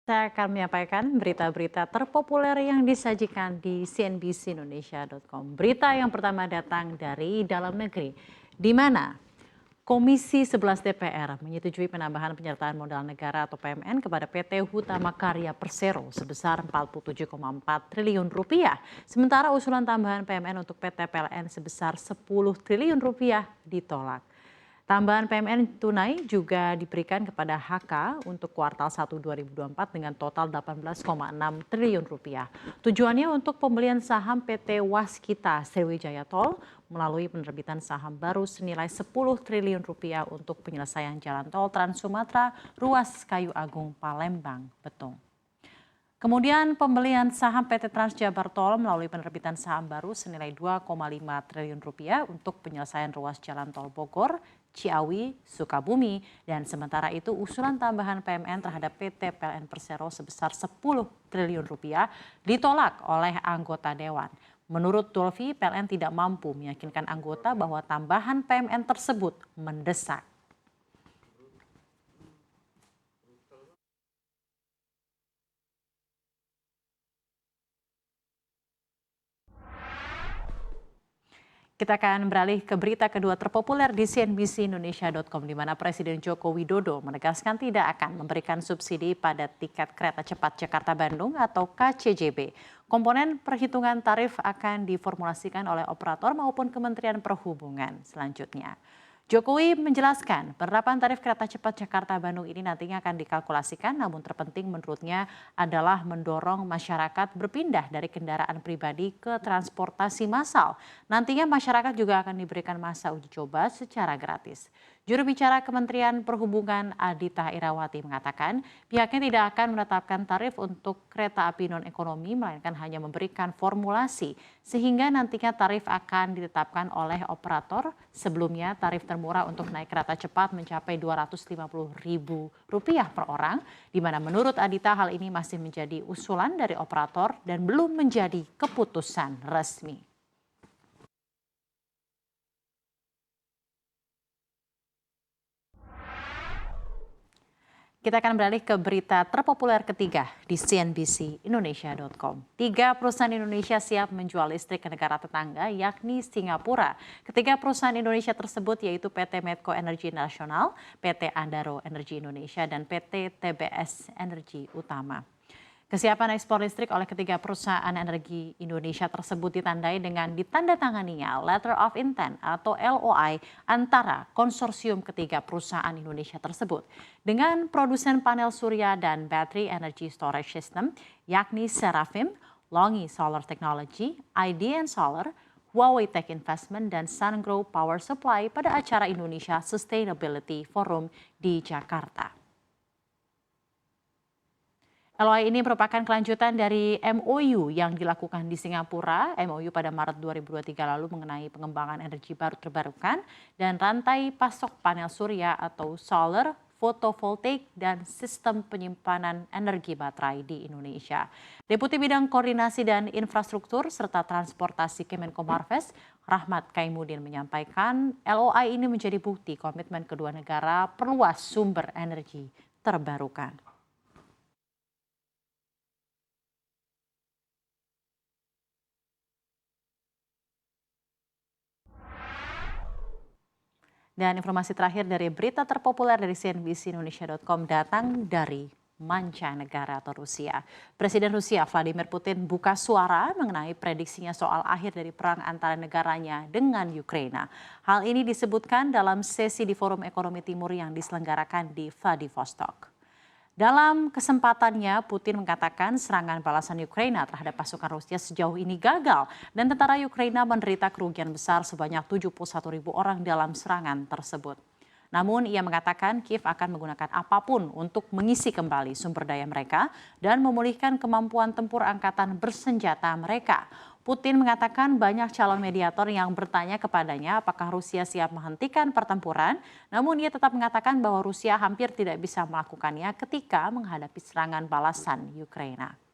Saya akan menyampaikan berita-berita terpopuler yang disajikan di cnbcindonesia.com. Berita yang pertama datang dari dalam negeri, di mana Komisi 11 DPR menyetujui penambahan penyertaan modal negara atau PMN kepada PT Hutama Karya Persero sebesar 47,4 triliun rupiah. Sementara usulan tambahan PMN untuk PT PLN sebesar 10 triliun rupiah ditolak. Tambahan PMN tunai juga diberikan kepada HK untuk kuartal 1 2024 dengan total 18,6 triliun rupiah. Tujuannya untuk pembelian saham PT Waskita Sriwijaya Tol melalui penerbitan saham baru senilai 10 triliun rupiah untuk penyelesaian jalan tol Trans Sumatera ruas Kayu Agung Palembang Betung. Kemudian pembelian saham PT Transjabar Tol melalui penerbitan saham baru senilai 2,5 triliun rupiah untuk penyelesaian ruas jalan tol Bogor, Ciawi, Sukabumi, dan sementara itu usulan tambahan PMN terhadap PT PLN Persero sebesar 10 triliun rupiah ditolak oleh anggota Dewan. Menurut Dolvi, PLN tidak mampu meyakinkan anggota bahwa tambahan PMN tersebut mendesak. Kita akan beralih ke berita kedua terpopuler di cnbcindonesia.com di mana Presiden Joko Widodo menegaskan tidak akan memberikan subsidi pada tiket kereta cepat Jakarta-Bandung atau KCJB. Komponen perhitungan tarif akan diformulasikan oleh operator maupun Kementerian Perhubungan selanjutnya. Jokowi menjelaskan penerapan tarif kereta cepat Jakarta-Bandung ini nantinya akan dikalkulasikan, namun terpenting menurutnya adalah mendorong masyarakat berpindah dari kendaraan pribadi ke transportasi massal. Nantinya masyarakat juga akan diberikan masa uji coba secara gratis. Juru bicara Kementerian Perhubungan Adhita Irawati mengatakan pihaknya tidak akan menetapkan tarif untuk kereta api non-ekonomi, melainkan hanya memberikan formulasi sehingga nantinya tarif akan ditetapkan oleh operator. Sebelumnya tarif termurah untuk naik kereta cepat mencapai Rp250.000 per orang, di mana menurut Adhita hal ini masih menjadi usulan dari operator dan belum menjadi keputusan resmi. Kita akan beralih ke berita terpopuler ketiga di cnbcindonesia.com. 3 perusahaan Indonesia siap menjual listrik ke negara tetangga yakni Singapura. Ketiga perusahaan Indonesia tersebut yaitu PT Medco Energi Nasional, PT Andaro Energi Indonesia, dan PT TBS Energi Utama. Kesiapan ekspor listrik oleh ketiga perusahaan energi Indonesia tersebut ditandai dengan ditandatanganinya Letter of Intent atau LOI antara konsorsium ketiga perusahaan Indonesia tersebut dengan produsen panel surya dan battery energy storage system yakni Seraphim, Longi Solar Technology, IDN Solar, Huawei Tech Investment, dan Sungrow Power Supply pada acara Indonesia Sustainability Forum di Jakarta. LOI ini merupakan kelanjutan dari MOU yang dilakukan di Singapura. MOU pada Maret 2023 lalu mengenai pengembangan energi baru terbarukan dan rantai pasok panel surya atau solar, fotovoltaik, dan sistem penyimpanan energi baterai di Indonesia. Deputi Bidang Koordinasi dan Infrastruktur serta Transportasi Kemenko Marves, Rahmat Kaimudin menyampaikan LOI ini menjadi bukti komitmen kedua negara perluas sumber energi terbarukan. Dan informasi terakhir dari berita terpopuler dari cnbcindonesia.com datang dari mancanegara atau Rusia. Presiden Rusia Vladimir Putin buka suara mengenai prediksinya soal akhir dari perang antara negaranya dengan Ukraina. Hal ini disebutkan dalam sesi di Forum Ekonomi Timur yang diselenggarakan di Vladivostok. Dalam kesempatannya, Putin mengatakan serangan balasan Ukraina terhadap pasukan Rusia sejauh ini gagal dan tentara Ukraina menderita kerugian besar sebanyak 71.000 orang dalam serangan tersebut. Namun ia mengatakan Kiev akan menggunakan apapun untuk mengisi kembali sumber daya mereka dan memulihkan kemampuan tempur angkatan bersenjata mereka. Putin mengatakan banyak calon mediator yang bertanya kepadanya apakah Rusia siap menghentikan pertempuran, namun ia tetap mengatakan bahwa Rusia hampir tidak bisa melakukannya ketika menghadapi serangan balasan Ukraina.